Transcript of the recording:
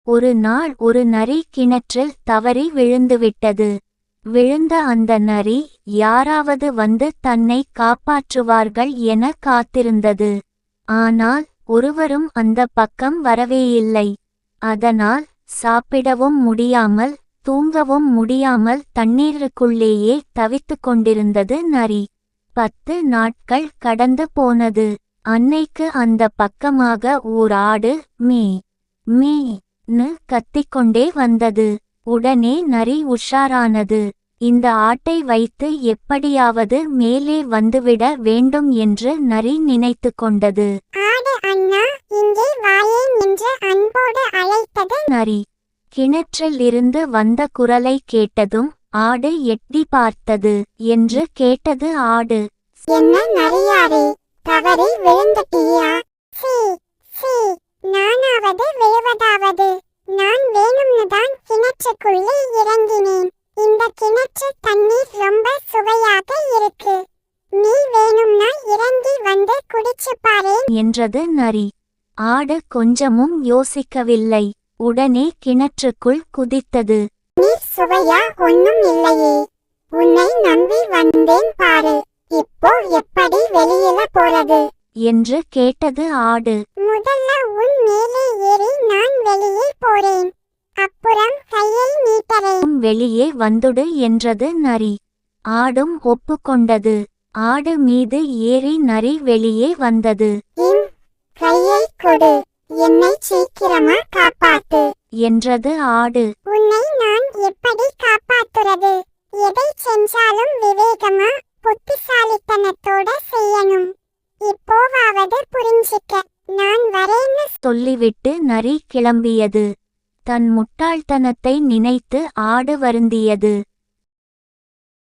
ஒரு நாள் ஒரு நரி கிணற்றில் தவறி விழுந்துவிட்டது. விழுந்த அந்த நரி யாராவது வந்து தன்னை காப்பாற்றுவார்கள் என காத்திருந்தது. ஆனால் ஒருவரும் அந்த பக்கம் வரவேயில்லை. அதனால் சாப்பிடவும் முடியாமல் தூங்கவும் முடியாமல் தண்ணீருக்குள்ளேயே தவித்துக் கொண்டிருந்தது நரி. 10 நாட்கள் கடந்து போனது. அன்னைக்கு அந்த பக்கமாக ஓர் ஆடு மீ மீ ன்னு கத்திக்கொண்டே வந்தது. உடனே நரி உஷாரானது. இந்த ஆட்டை வைத்து எப்படியாவது மேலே வந்துவிட வேண்டும் என்று நரி நினைத்து கொண்டது. ஆடு அண்ணா, இங்கே வாயேன் என்று அன்போடு அழைத்தது நரி. கிணற்றில் இருந்து வந்த குரலை கேட்டதும் ஆடு எட்டி பார்த்தது. என்று கேட்டது ஆடு. என்ன நரியாரே, தவறி விழுந்துட்டியா? சீ சீ, நானாவது விழுவதாவது? நான் வேணும்னு தான் கிணற்றுக்குள்ளே இறங்கினேன். இந்த கிணற்று தண்ணீர் ரொம்ப சுவையாக இருக்கு. நீ வேணும்னா இறங்கி வந்து குடிச்சு பாரேன் என்றது நரி. ஆடு கொஞ்சமும் யோசிக்கவில்லை. உடனே கிணற்றுக்குள் குதித்தது. நீர் சுவையா ஒன்னும் இல்லையே. உன்னை நம்பி வந்தேன் பாரு. இப்போ எப்படி வெளியில போறது என்று கேட்டது ஆடு. முதல்ல உன் மேலே ஏறி நான் வெளியே போறேன். அப்புறம் கையை நீட்டறேன். வெளியே வந்துடு என்றது நரி. ஆடும் ஒப்புக்கொண்டது. ஆடு மீது ஏறி நரி வெளியே வந்தது. கையை கொடு, என்னை சீக்கிரமா காப்பாத்து என்றது ஆடு. உன்னை நான் எப்படி காப்பாத்துறது? எதை செஞ்சாலும் விவேகமா புத்திசாலித்தனத்தோட செய்யணும். இப்போவாவது புரிஞ்சிக்க. நான் வரேன்னு சொல்லிவிட்டு நரி கிளம்பியது. தன் முட்டாள்தனத்தை நினைத்து ஆடு வருந்தியது.